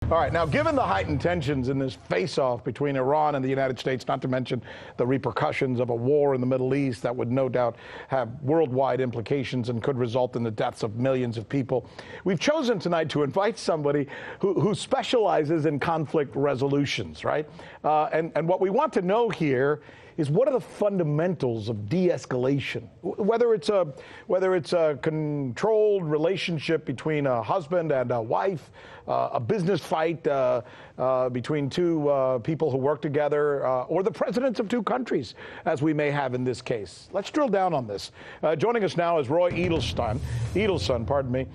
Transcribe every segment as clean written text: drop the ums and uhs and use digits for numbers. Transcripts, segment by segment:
All right, now, given the heightened tensions in this face-off between Iran and the United States, not to mention the repercussions of a war in the Middle East that would no doubt have worldwide implications and could result in the deaths of millions of people, we've chosen tonight to invite somebody who specializes in conflict resolutions, right? And what we want to know here is, what are the fundamentals of de-escalation? Whether it's a controlled relationship between a husband and a wife, a business fight between two people who work together, or the presidents of two countries, as we may have in this case. Let's drill down on this. Joining us now is Roy Eidelson, pardon me.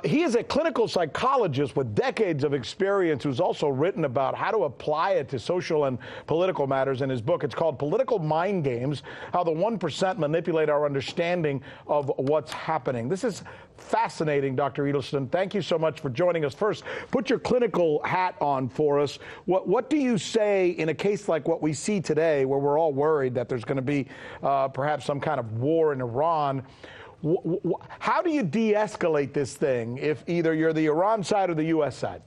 He is a clinical psychologist with decades of experience who's also written about how to apply it to social and political matters in his book. It's called Political Mind Games: How the 1% Manipulate Our Understanding of What's Happening. This is fascinating, Dr. Eidelson. Thank you so much for joining us. First, put your clinical hat on for us. What do you say in a case like what we see today, where we're all worried that there's going to be perhaps some kind of war in Iran? How do you de-escalate this thing if either you're the Iran side or the U.S. side?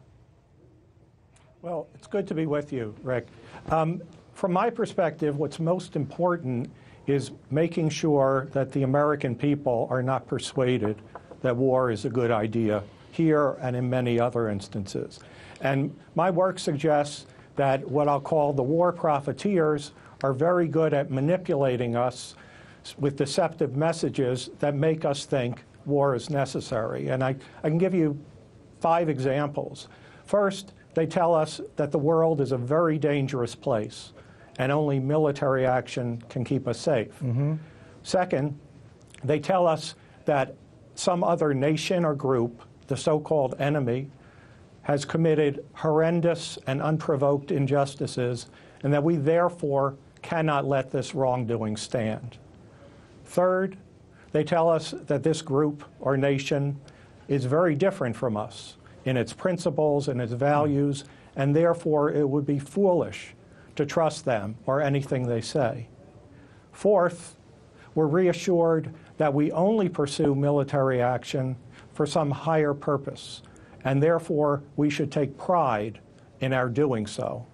Well, it's good to be with you, Rick. From my perspective, what's most important is making sure that the American people are not persuaded that war is a good idea here and in many other instances. And my work suggests that what I'll call the war-profiteers are very good at manipulating us with deceptive messages that make us think war is necessary. And I can give you 5 examples. First, they tell us that the world is a very dangerous place and only military action can keep us safe. Mm-hmm. Second, they tell us that some other nation or group, the so-called enemy, has committed horrendous and unprovoked injustices, and that we therefore cannot let this wrongdoing stand. Third, they tell us that this group or nation is very different from us in its principles and its values, and therefore it would be foolish to trust them or anything they say. Fourth, we're reassured that we only pursue military action for some higher purpose, and therefore we should take pride in our doing so.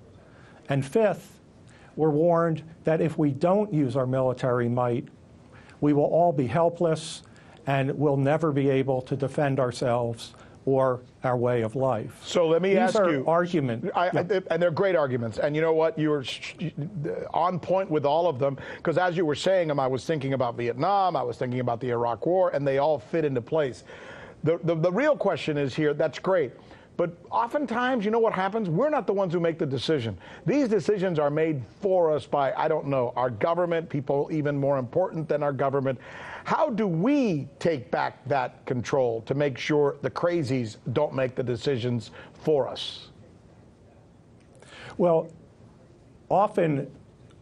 And fifth, we're warned that if we don't use our military might, we will all be helpless and will never be able to defend ourselves or our way of life. So let me ask you. These are arguments. And they're great arguments. And you know what? You're on point with all of them, because as you were saying them, I was thinking about Vietnam, I was thinking about the Iraq War, and they all fit into place. The real question is here, that's great. But oftentimes, you know what happens? We're not the ones who make the decision. These decisions are made for us by, I don't know, our government, people even more important than our government. How do we take back that control to make sure the crazies don't make the decisions for us? Well, often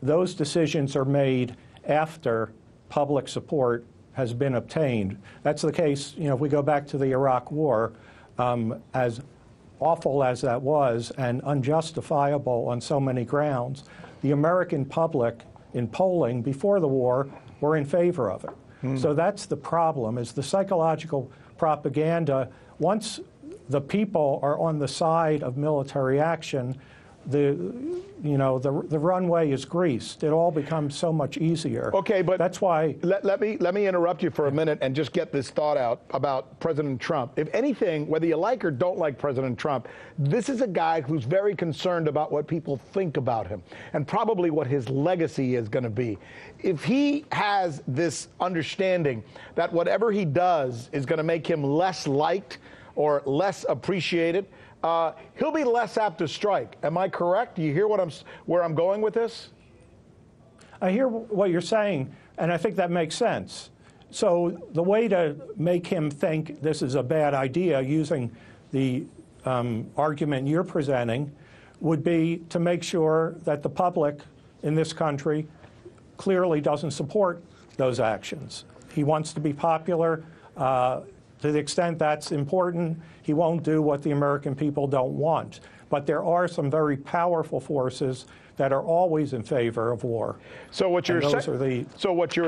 those decisions are made after public support has been obtained. That's the case, if we go back to the Iraq War, as awful as that was and unjustifiable on so many grounds, the American public in polling before the war were in favor of it. So that's the problem, is the psychological propaganda. Once the people are on the side of military action, the runway is greased. It all becomes so much easier. Okay, but that's why. Let me interrupt you for a minute and just get this thought out about President Trump. If anything, whether you like or don't like President Trump, this is a guy who's very concerned about what people think about him and probably what his legacy is going to be. If he has this understanding that whatever he does is going to make him less liked or less appreciated, he'll be less apt to strike. Am I correct? Do you hear where I'm going with this? I hear what you're saying, and I think that makes sense. So the way to make him think this is a bad idea, using the argument you're presenting, would be to make sure that the public in this country clearly doesn't support those actions. He wants to be popular. To the extent that's important, he won't do what the American people don't want. But there are some very powerful forces that are always in favor of war. So what you're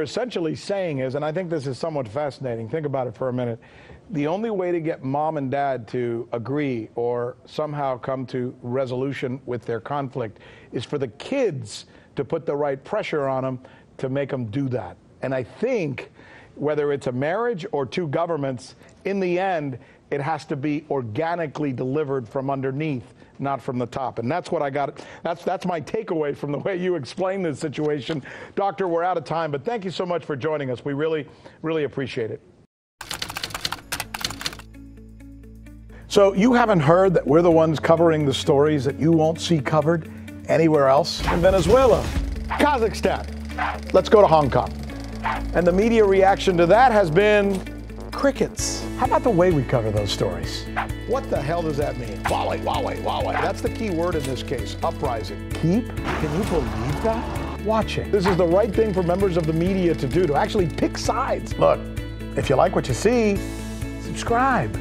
essentially saying is, and I think this is somewhat fascinating, think about it for a minute, the only way to get mom and dad to agree or somehow come to resolution with their conflict is for the kids to put the right pressure on them to make them do that. And I think whether it's a marriage or two governments, in the end, it has to be organically delivered from underneath, not from the top. And that's what I got. That's my takeaway from the way you explained this situation. Doctor, we're out of time, but thank you so much for joining us. We really, really appreciate it. So you haven't heard that we're the ones covering the stories that you won't see covered anywhere else? In Venezuela, Kazakhstan, let's go to Hong Kong. And the media reaction to that has been crickets. How about the way we cover those stories? What the hell does that mean? Wawai, wawai, wawai. That's the key word in this case, uprising. Keep? Can you believe that? Watching. This is the right thing for members of the media to do, to actually pick sides. Look, if you like what you see, subscribe.